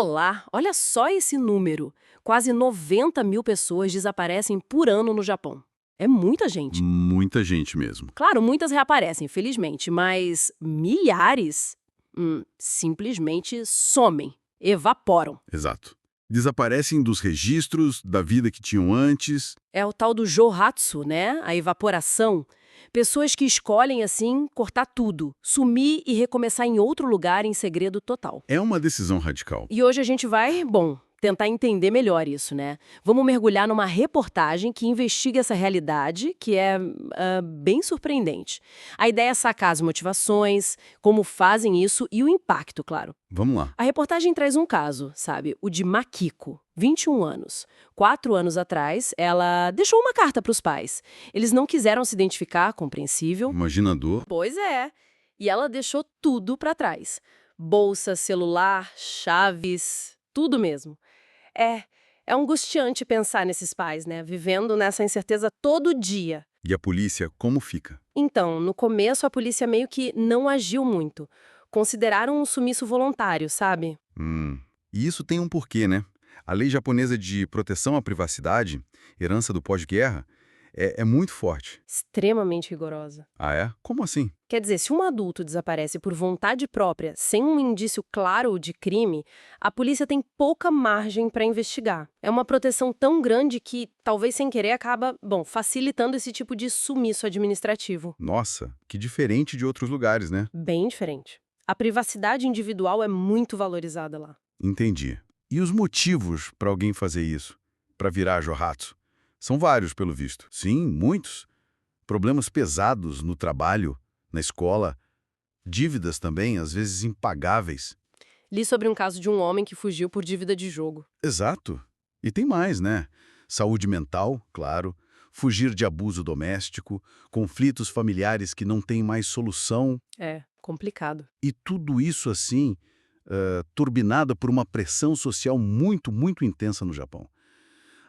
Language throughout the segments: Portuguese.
Olá, olha só esse número. Quase 90 mil pessoas desaparecem por ano no Japão. É muita gente. Muita gente mesmo. Claro, muitas reaparecem, felizmente, mas milhares simplesmente somem, evaporam. Exato. Desaparecem dos registros da vida que tinham antes. É o tal do Johatsu, né? A evaporação. Pessoas que escolhem, assim, cortar tudo, sumir e recomeçar em outro lugar em segredo total. É uma decisão radical. E hoje a gente vai, bom, tentar entender melhor isso, né? Vamos mergulhar numa reportagem que investiga essa realidade, que é bem surpreendente. A ideia é sacar as motivações, como fazem isso e o impacto, claro. Vamos lá. A reportagem traz um caso, sabe? O de Makiko, 21 anos. 4 anos atrás, ela deixou uma carta para os pais. Eles não quiseram se identificar, compreensível. Imagina a dor. Pois é. E ela deixou tudo para trás. Bolsa, celular, chaves, tudo mesmo. É angustiante pensar nesses pais, né? Vivendo nessa incerteza todo dia. E a polícia, como fica? Então, no começo a polícia meio que não agiu muito. Consideraram um sumiço voluntário, sabe? E isso tem um porquê, né? A lei japonesa de proteção à privacidade, herança do pós-guerra, é muito forte. Extremamente rigorosa. Ah, é? Como assim? Quer dizer, se um adulto desaparece por vontade própria, sem um indício claro de crime, a polícia tem pouca margem para investigar. É uma proteção tão grande que, talvez sem querer, acaba, facilitando esse tipo de sumiço administrativo. Nossa, que diferente de outros lugares, né? Bem diferente. A privacidade individual é muito valorizada lá. Entendi. E os motivos para alguém fazer isso? Para virar Johatsu? São vários, pelo visto. Sim, muitos. Problemas pesados no trabalho, na escola, dívidas também, às vezes impagáveis. Li sobre um caso de um homem que fugiu por dívida de jogo. Exato. E tem mais, né? Saúde mental, claro, fugir de abuso doméstico, conflitos familiares que não têm mais solução, É, complicado. e tudo isso assim, turbinada por uma pressão social muito, muito intensa no Japão.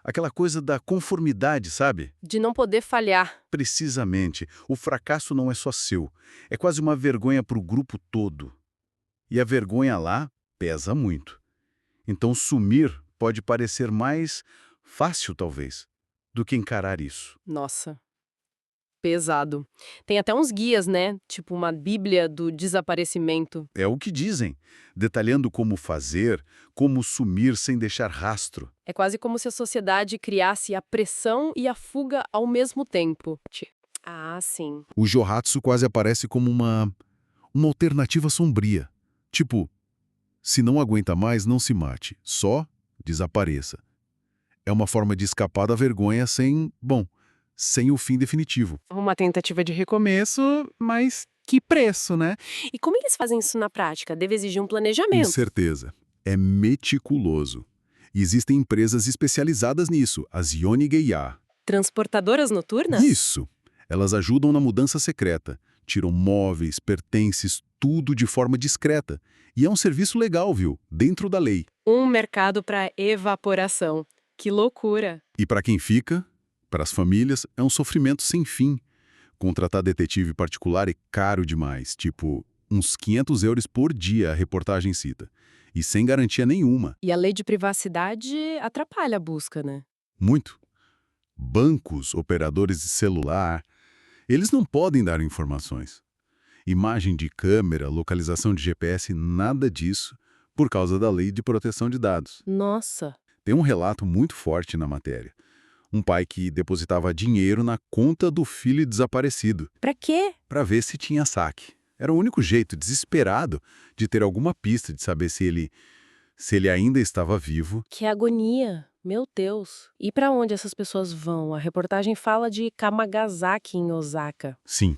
Aquela coisa da conformidade, sabe? De não poder falhar. Precisamente. O fracasso não é só seu. É quase uma vergonha para o grupo todo. E a vergonha lá pesa muito. Então sumir pode parecer mais fácil, talvez, do que encarar isso. Nossa, pesado. Tem até uns guias, né? Tipo uma bíblia do desaparecimento. É o que dizem, detalhando como fazer, como sumir sem deixar rastro. É quase como se a sociedade criasse a pressão e a fuga ao mesmo tempo. Ah, sim. O Johatsu quase aparece como uma alternativa sombria. Tipo, se não aguenta mais, não se mate, só desapareça. É uma forma de escapar da vergonha sem o fim definitivo. Uma tentativa de recomeço, mas que preço, né? E como eles fazem isso na prática? Deve exigir um Com planejamento. certeza. É meticuloso. E existem empresas especializadas nisso, as Yonigeiya. Transportadoras noturnas? Isso! Elas ajudam na mudança secreta. Tiram móveis, pertences, tudo de forma discreta. E é um serviço legal, viu? Dentro da lei. Um mercado para evaporação. Que loucura! E para quem fica, para as famílias, é um sofrimento sem fim. Contratar detetive particular é caro demais, tipo uns 500 euros por dia, a reportagem cita. E sem garantia nenhuma. E a lei de privacidade atrapalha a busca, né? Muito. Bancos, operadores de celular, eles não podem dar informações. Imagem de câmera, localização de GPS, nada disso, por causa da lei de proteção de dados. Nossa! Tem um relato muito forte na matéria. Um pai que depositava dinheiro na conta do filho desaparecido, Pra quê? para ver se tinha saque. Era o único jeito, desesperado, de ter alguma pista de saber se ele ainda estava vivo. Que agonia! Meu Deus! E pra onde essas pessoas vão? A reportagem fala de Kamagasaki, em Osaka. Sim,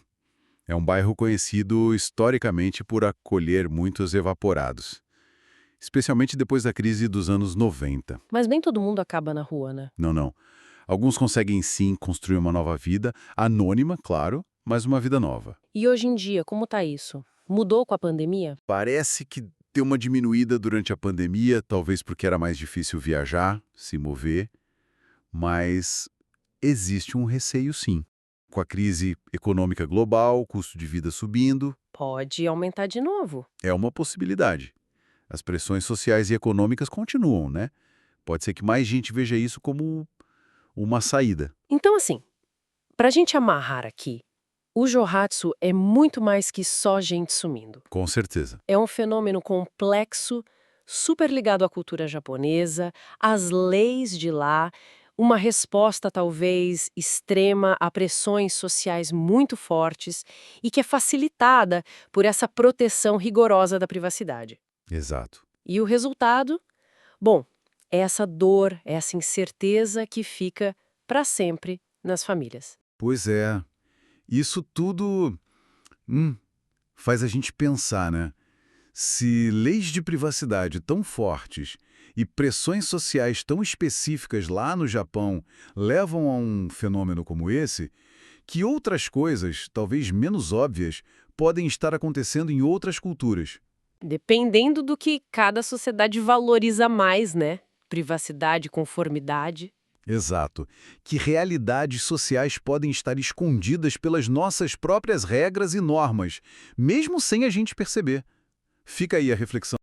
é um bairro conhecido historicamente por acolher muitos evaporados, especialmente depois da crise dos anos 90. Mas nem todo mundo acaba na rua, né? Não, não. Alguns conseguem sim construir uma nova vida, anônima, claro, mas uma vida nova. E hoje em dia, como tá isso? Mudou com a pandemia? Parece que deu uma diminuída durante a pandemia, talvez porque era mais difícil viajar, se mover, mas existe um receio sim. Com a crise econômica global, custo de vida subindo, Pode aumentar de novo. é uma possibilidade. As pressões sociais e econômicas continuam, né? Pode ser que mais gente veja isso como uma saída. Então, assim, pra gente amarrar aqui, o Johatsu é muito mais que só gente sumindo. Com certeza. É um fenômeno complexo, super ligado à cultura japonesa, às leis de lá, uma resposta talvez extrema a pressões sociais muito fortes e que é facilitada por essa proteção rigorosa da privacidade. Exato. E o resultado? Bom, é essa dor, é essa incerteza que fica para sempre nas famílias. Pois é. Isso tudo faz a gente pensar, né? Se leis de privacidade tão fortes e pressões sociais tão específicas lá no Japão levam a um fenômeno como esse, que outras coisas, talvez menos óbvias, podem estar acontecendo em outras culturas. Dependendo do que cada sociedade valoriza mais, né? Privacidade, conformidade. Exato. Que realidades sociais podem estar escondidas pelas nossas próprias regras e normas, mesmo sem a gente perceber. Fica aí a reflexão.